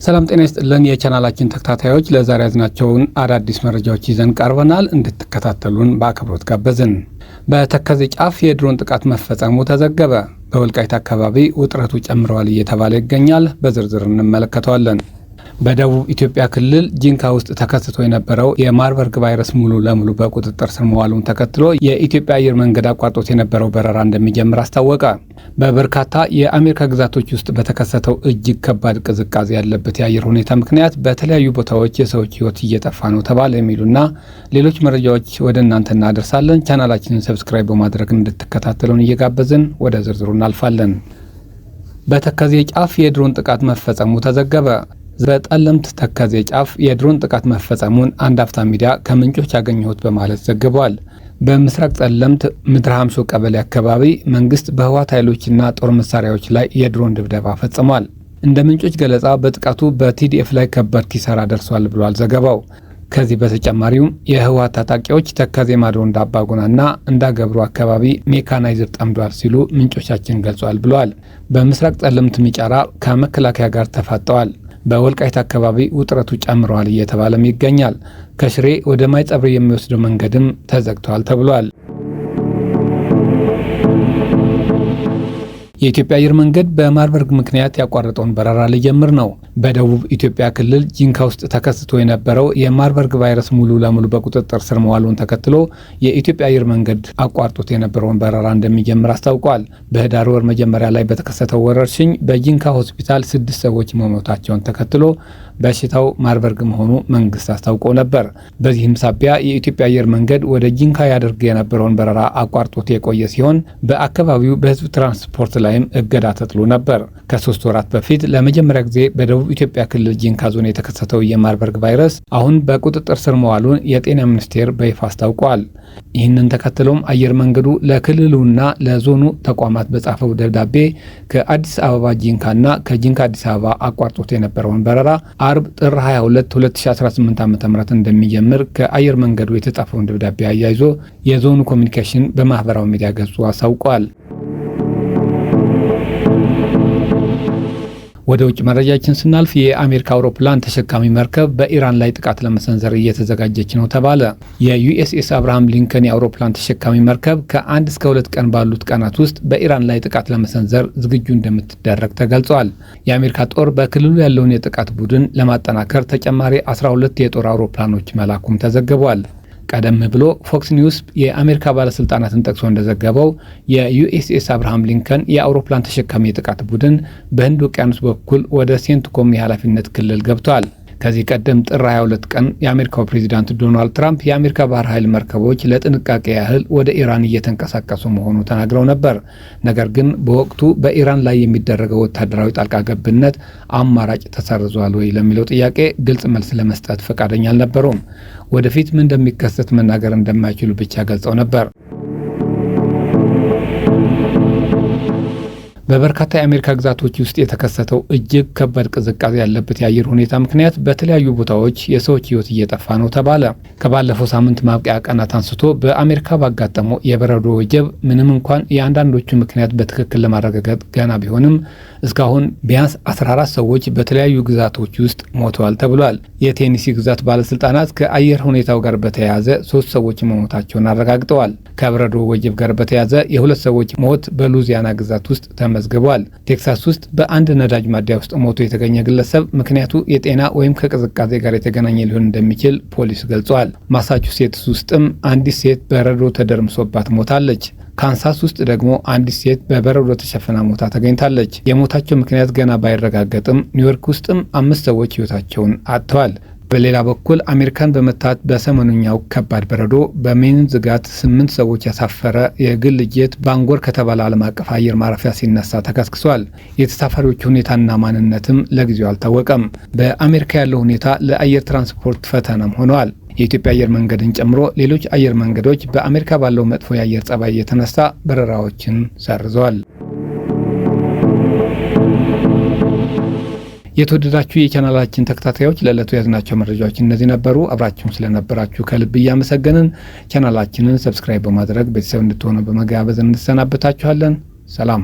ሰላም ጤና ይስጥልን የቻናላችን ተከታታዮች፣ ለዛሬ ያዝናቸውን አዳዲስ መረጃዎች ይዘን ቀርበናል። እንድትከታተሉን በአክብሮት ጋበዝን። በተከዜ ጫፍ የድሮን ጥቃት መፈጸሙ ተዘገበ። በወልቃይት አካባቢ ውጥረቱ ጨምረዋል እየተባለ ይገኛል። በዝርዝር እንመለከተዋለን። በደቡብ ኢትዮጵያ ክልል ጂንካ ውስጥ ተከስቶ የነበረው የማርበርግ ቫይረስ ሙሉ ለሙሉ በቁጥጥር ስር መዋሉን ተከትሎ የኢትዮጵያ አየር መንገድ አቋርጦት የነበረው በረራ እንደሚጀምር አስታወቀ። በበርካታ የአሜሪካ ግዛቶች ውስጥ በተከሰተው እጅግ ከባድ ቅዝቃዜ ያለበት የአየር ሁኔታ ምክንያት በተለያዩ ቦታዎች የሰዎች ሕይወት እየጠፋ ነው ተባለ የሚሉና ሌሎች መረጃዎች ወደ እናንተ እናደርሳለን። ቻናላችንን ሰብስክራይብ በማድረግ እንድትከታተሉን እየጋበዝን ወደ ዝርዝሩ እናልፋለን። በተከዜ ጫፍ የድሮን ጥቃት መፈጸሙ ተዘገበ። በጠለምት ተከዜ ጫፍ የድሮን ጥቃት መፈጸሙን አንድ አፍታ ሚዲያ ከምንጮች ያገኘሁት በማለት ዘግቧል። በምስራቅ ጠለምት ምድረ ሀምሶ ቀበሌ አካባቢ መንግስት በህወሓት ኃይሎችና ጦር መሳሪያዎች ላይ የድሮን ድብደባ ፈጽሟል። እንደ ምንጮች ገለጻ በጥቃቱ በቲዲኤፍ ላይ ከባድ ኪሳራ ደርሷል ብሏል ዘገባው። ከዚህ በተጨማሪም የህወሓት ታጣቂዎች ተከዜ ማዶ እንዳባጉናና እንዳገብሩ አካባቢ ሜካናይዝር ጠምዷል ሲሉ ምንጮቻችን ገልጿል ብለዋል። በምስራቅ ጠለምት ሚጫራ ከመከላከያ ጋር ተፋጠዋል። በወልቃይት አካባቢ ውጥረቱ ጨምረዋል እየተባለም ይገኛል። ከሽሬ ወደ ማይጸብሪ የሚወስደው መንገድም ተዘግቷል ተብሏል። የኢትዮጵያ አየር መንገድ በማርበርግ ምክንያት ያቋረጠውን በረራ ሊጀምር ነው። በደቡብ ኢትዮጵያ ክልል ጂንካ ውስጥ ተከስቶ የነበረው የማርበርግ ቫይረስ ሙሉ ለሙሉ በቁጥጥር ስር መዋሉን ተከትሎ የኢትዮጵያ አየር መንገድ አቋርጦት የነበረውን በረራ እንደሚጀምር አስታውቋል። በህዳር ወር መጀመሪያ ላይ በተከሰተው ወረርሽኝ በጂንካ ሆስፒታል 6 ሰዎች መሞታቸውን ተከትሎ በሽታው ማርበርግ መሆኑ መንግስት አስታውቆ ነበር። በዚህም ሳቢያ የኢትዮጵያ አየር መንገድ ወደ ጂንካ ያደርግ የነበረውን በረራ አቋርጦት የቆየ ሲሆን በአካባቢው በህዝብ ትራንስፖርት ላይም እገዳ ተጥሎ ነበር። ከ3 ወራት በፊት ለመጀመሪያ ጊዜ በደቡብ ኢትዮጵያ ክልል ጂንካ ዞን የተከሰተው የማርበርግ ቫይረስ አሁን በቁጥጥር ስር መዋሉን የጤና ሚኒስቴር በይፋ አስታውቋል። ይህንን ተከትሎም አየር መንገዱ ለክልሉና ለዞኑ ተቋማት በጻፈው ደብዳቤ ከአዲስ አበባ ጂንካና ከጂንካ አዲስ አበባ አቋርጦት የነበረውን በረራ አርብ ጥር 22 2018 ዓ.ም እንደሚጀምር ከአየር መንገዱ የተጻፈውን ደብዳቤ አያይዞ የዞኑ ኮሚኒኬሽን በማህበራዊ ሚዲያ ገጹ አሳውቋል። ወደ ውጭ መረጃችን ስናልፍ የአሜሪካ አውሮፕላን ተሸካሚ መርከብ በኢራን ላይ ጥቃት ለመሰንዘር እየተዘጋጀች ነው ተባለ። የዩኤስኤስ አብርሃም ሊንከን የአውሮፕላን ተሸካሚ መርከብ ከ1 እስከ 2 ቀን ባሉት ቀናት ውስጥ በኢራን ላይ ጥቃት ለመሰንዘር ዝግጁ እንደምትደረግ ተገልጿል። የአሜሪካ ጦር በክልሉ ያለውን የጥቃት ቡድን ለማጠናከር ተጨማሪ 12 የጦር አውሮፕላኖች መላኩም ተዘግቧል። ቀደም ብሎ ፎክስ ኒውስ የአሜሪካ ባለስልጣናትን ጠቅሶ እንደዘገበው የዩኤስኤስ አብርሃም ሊንከን የአውሮፕላን ተሸካሚ የጥቃት ቡድን በህንድ ውቅያኖስ በኩል ወደ ሴንትኮም የኃላፊነት ክልል ገብቷል። ከዚህ ቀደም ጥር 22 ቀን የአሜሪካው ፕሬዚዳንት ዶናልድ ትራምፕ የአሜሪካ ባህር ኃይል መርከቦች ለጥንቃቄ ያህል ወደ ኢራን እየተንቀሳቀሱ መሆኑ ተናግረው ነበር። ነገር ግን በወቅቱ በኢራን ላይ የሚደረገው ወታደራዊ ጣልቃ ገብነት አማራጭ ተሰርዟል ወይ ለሚለው ጥያቄ ግልጽ መልስ ለመስጠት ፈቃደኛ አልነበሩም። ወደፊት ምን እንደሚከሰት መናገር እንደማይችሉ ብቻ ገልጸው ነበር። በበርካታ የአሜሪካ ግዛቶች ውስጥ የተከሰተው እጅግ ከባድ ቅዝቃዜ ያለበት የአየር ሁኔታ ምክንያት በተለያዩ ቦታዎች የሰዎች ሕይወት እየጠፋ ነው ተባለ። ከባለፈው ሳምንት ማብቂያ ቀናት አንስቶ በአሜሪካ ባጋጠመው የበረዶ ወጀብ ምንም እንኳን የአንዳንዶቹ ምክንያት በትክክል ለማረጋገጥ ገና ቢሆንም እስካሁን ቢያንስ 14 ሰዎች በተለያዩ ግዛቶች ውስጥ ሞተዋል ተብሏል። የቴኒሲ ግዛት ባለስልጣናት ከአየር ሁኔታው ጋር በተያያዘ 3 ሰዎች መሞታቸውን አረጋግጠዋል። ከበረዶ ወጀብ ጋር በተያያዘ የ2 ሰዎች ሞት በሉዚያና ግዛት ውስጥ ተመዝግቧል። ቴክሳስ ውስጥ በአንድ ነዳጅ ማደያ ውስጥ ሞቶ የተገኘ ግለሰብ ምክንያቱ የጤና ወይም ከቅዝቃዜ ጋር የተገናኘ ሊሆን እንደሚችል ፖሊስ ገልጿል። ማሳቹሴትስ ውስጥም አንዲት ሴት በረዶ ተደርምሶባት ሞታለች። ካንሳስ ውስጥ ደግሞ አንዲት ሴት በበረዶ ተሸፍና ሞታ ተገኝታለች። የሞታቸው ምክንያት ገና ባይረጋገጥም ኒውዮርክ ውስጥም 5 ሰዎች ሕይወታቸውን አጥተዋል። በሌላ በኩል አሜሪካን በመታት በሰሞኑኛው ከባድ በረዶ በሜን ዝጋት 8 ሰዎች ያሳፈረ የግል ጄት ባንጎር ከተባለ ዓለም አቀፍ አየር ማረፊያ ሲነሳ ተከስክሷል። የተሳፋሪዎቹ ሁኔታና ማንነትም ለጊዜው አልታወቀም። በአሜሪካ ያለው ሁኔታ ለአየር ትራንስፖርት ፈተናም ሆነዋል። የኢትዮጵያ አየር መንገድን ጨምሮ ሌሎች አየር መንገዶች በአሜሪካ ባለው መጥፎ የአየር ጸባይ የተነሳ በረራዎችን ሰርዘዋል። የተወደዳችሁ የቻናላችን ተከታታዮች ለዕለቱ ያዝናቸው መረጃዎች እነዚህ ነበሩ። አብራችሁን ስለነበራችሁ ከልብ እያመሰገንን ቻናላችንን ሰብስክራይብ በማድረግ ቤተሰብ እንድትሆኑ በመጋበዝ እንሰናበታችኋለን። ሰላም።